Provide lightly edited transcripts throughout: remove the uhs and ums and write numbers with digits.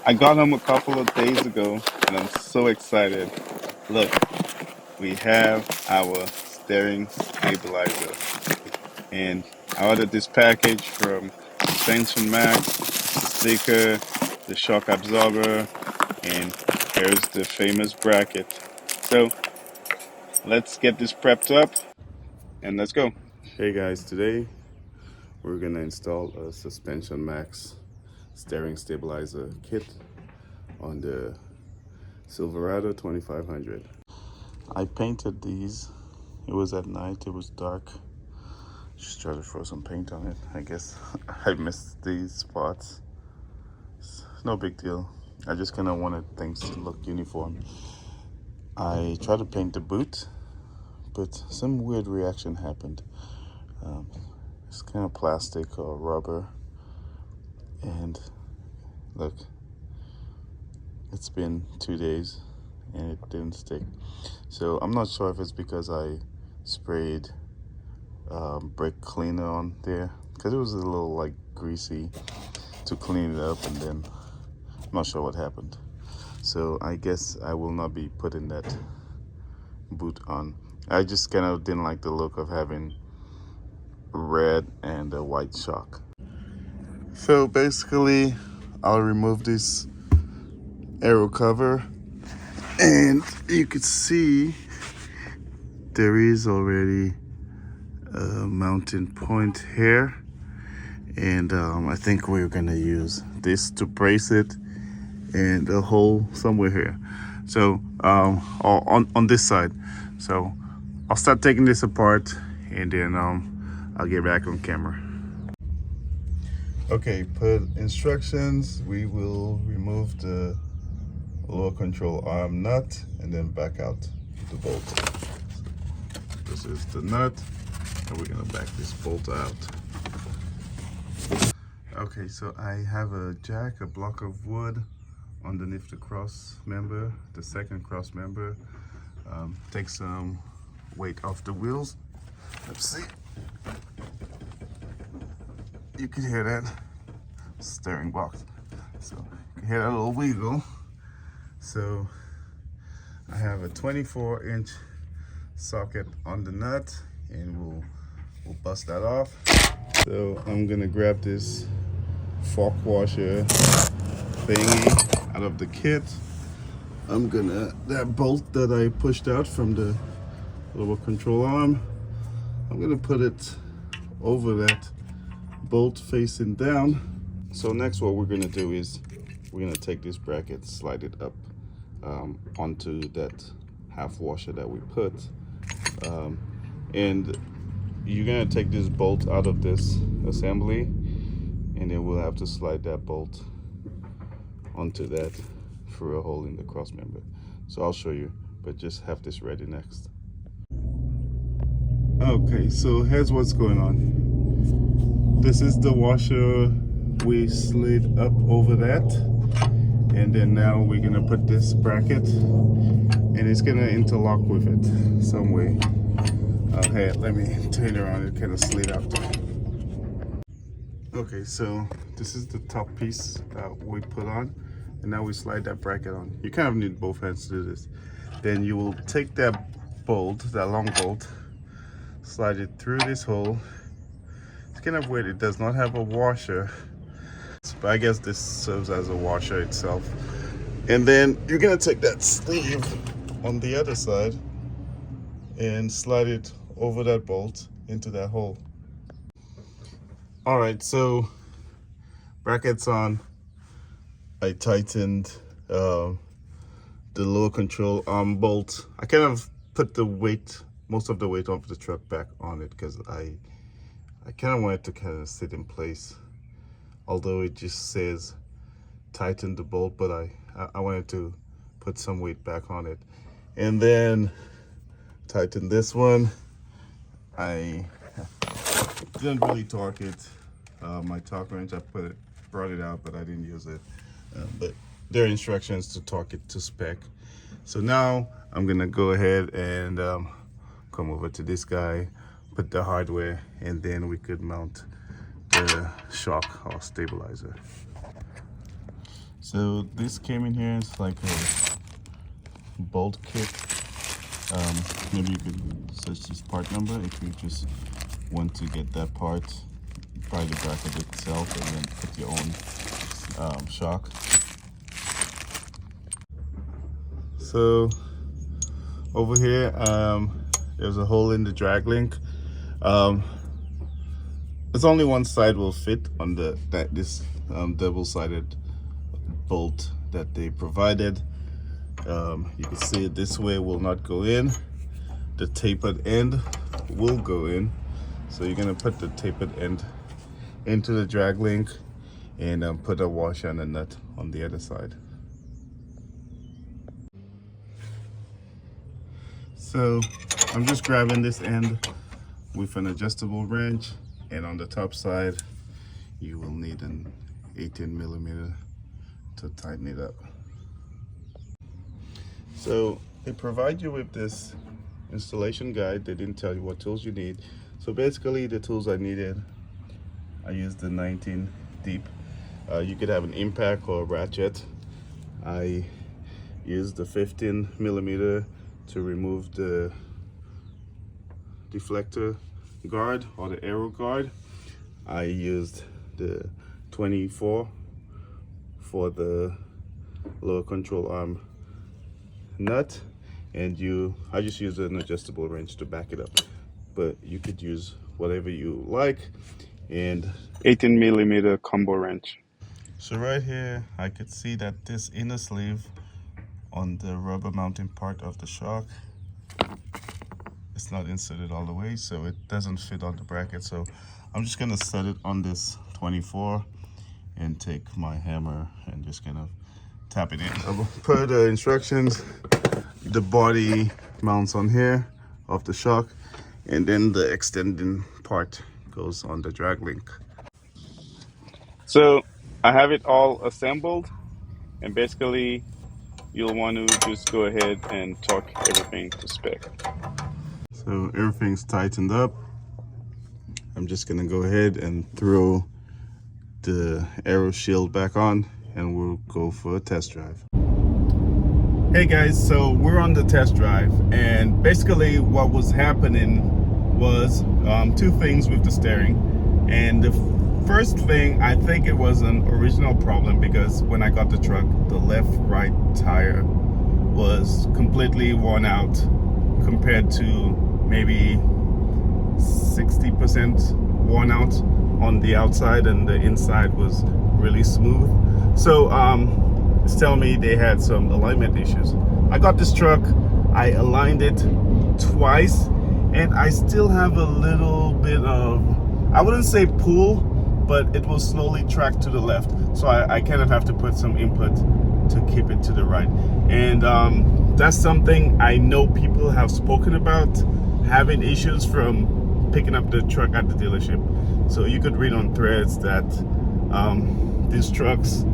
I got home a couple of days ago and I'm so excited. Look, we have our steering stabilizer. And I ordered this package from Suspension Max, sticker, the shock absorber, and here's the famous bracket. So let's get this prepped up and let's go. Hey guys, today we're gonna install a Suspension Max steering stabilizer kit on the Silverado 2500. I painted these. It was at night, it was dark. Just try to throw some paint on it. I guess I missed these spots. It's no big deal. I just kind of wanted things to look uniform. I tried to paint the boot, but some weird reaction happened. It's kind of plastic or rubber. And look, it's been 2 days and it didn't stick. So I'm not sure if it's because I sprayed brake cleaner on there, because it was a little like greasy to clean it up, and then I'm not sure what happened. So I guess I will not be putting that boot on. I just kind of didn't like the look of having red and a white shock. So basically I'll remove this aero cover, and you could see there is already a mounting point here, and I think we're gonna use this to brace it, and a hole somewhere here. So on this side. So I'll start taking this apart, and then I'll get back on camera. Okay, per instructions, we will remove the lower control arm nut and then back out the bolt. This is the nut, and we're gonna back this bolt out. Okay, so I have a jack, a block of wood underneath the cross member, the second cross member. Take some weight off the wheels. Let's see. You can hear that steering box. So you can hear that little wiggle. So I have a 24-inch socket on the nut, and we'll bust that off. So I'm gonna grab this fork washer thingy out of the kit. That bolt that I pushed out from the lower control arm, I'm gonna put it over that bolt facing down. So next what we're gonna do is we're gonna take this bracket, slide it up onto that half washer that we put, and you're gonna take this bolt out of this assembly, and then we'll have to slide that bolt onto that through a hole in the cross member. So I'll show you, but just have this ready next. Okay, so here's what's going on. This is the washer we slid up over that, and then now we're gonna put this bracket, and it's gonna interlock with it some way. Okay, let me turn it around. It kind of slid out. Okay, so this is the top piece that we put on, and now we slide that bracket on. You kind of need both hands to do this. Then you will take that bolt, that long bolt, slide it through this hole. It's kind of weird, it does not have a washer, but I guess this serves as a washer itself. And then you're gonna take that sleeve on the other side and slide it over that bolt into that hole. All right, so brackets on. I tightened the lower control arm bolt. I kind of put the weight, most of the weight of the truck back on it, because I kind of wanted to kind of sit in place, although it just says tighten the bolt, but I wanted to put some weight back on it. And then tighten this one. I didn't really torque it. My torque wrench, brought it out, but I didn't use it. But there are instructions to torque it to spec. So now I'm gonna go ahead and come over to this guy, put the hardware, and then we could mount the shock or stabilizer. So this came in here. It's like a bolt kit. Maybe you could search this part number if you just want to get that part, buy the bracket itself, and then put your own shock. So over here, there's a hole in the drag link. There's only one side will fit on this double-sided bolt that they provided. You can see it this way will not go in. The tapered end will go in. So you're gonna put the tapered end into the drag link and put a washer and a nut on the other side. So I'm just grabbing this end with an adjustable wrench, and on the top side you will need an 18mm to tighten it up. So they provide you with this installation guide. They didn't tell you what tools you need. So basically the tools I needed, I used the 19 deep. You could have an impact or a ratchet. I used the 15mm to remove the deflector guard or the arrow guard. I used the 24 for the lower control arm nut, and I just used an adjustable wrench to back it up, but you could use whatever you like, and 18mm combo wrench. So right here I could see that this inner sleeve on the rubber mounting part of the shock, it's not inserted all the way, so it doesn't fit on the bracket. So I'm just gonna set it on this 24 and take my hammer and just kind of tap it in. Per the instructions, the body mounts on here of the shock, and then the extending part goes on the drag link. So I have it all assembled, and basically you'll want to just go ahead and torque everything to spec. So everything's tightened up. I'm just gonna go ahead and throw the aero shield back on, and we'll go for a test drive. Hey guys, so we're on the test drive, and basically what was happening was two things with the steering. And the first thing, I think it was an original problem, because when I got the truck, the left-right tire was completely worn out compared to maybe 60% worn out on the outside, and the inside was really smooth. So it's telling me they had some alignment issues. I got this truck, I aligned it twice, and I still have a little bit of, I wouldn't say pull, but it will slowly track to the left. So I kind of have to put some input to keep it to the right. And that's something I know people have spoken about, having issues from picking up the truck at the dealership. So you could read on threads that these trucks,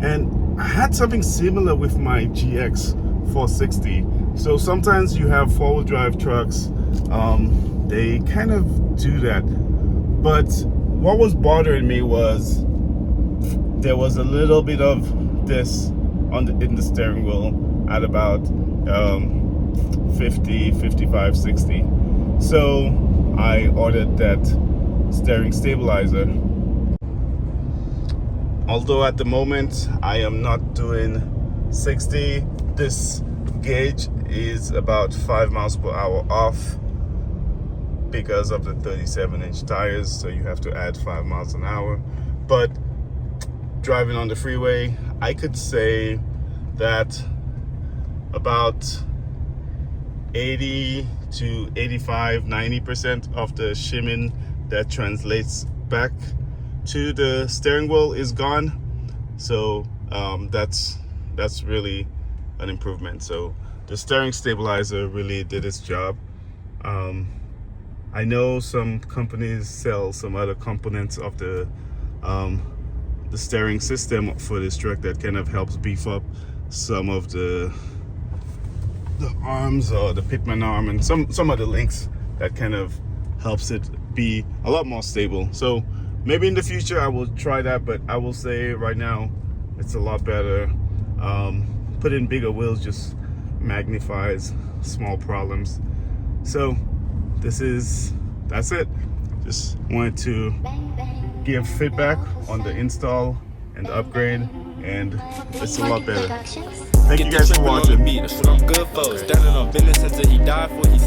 and I had something similar with my GX 460. So sometimes you have four-wheel drive trucks, they kind of do that. But what was bothering me was there was a little bit of this in the steering wheel at about 50, 55, 60. So I ordered that steering stabilizer. Although at the moment I am not doing 60, this gauge is about 5 miles per hour off because of the 37-inch tires, so you have to add 5 miles an hour. But driving on the freeway, I could say that about 80 to 85, 90% of the shimming that translates back to the steering wheel is gone. So that's really an improvement. So the steering stabilizer really did its job. I know some companies sell some other components of the steering system for this truck that kind of helps beef up some of the arms, or the pitman arm, and some of the links that kind of helps it be a lot more stable. So maybe in the future I will try that, but I will say right now It's a lot better. Put in bigger wheels just magnifies small problems. So that's it. Just wanted to give feedback on the install and the upgrade, and it's a lot better. Thank you guys for watching. That's what I'm good for. Standing on business until he died for he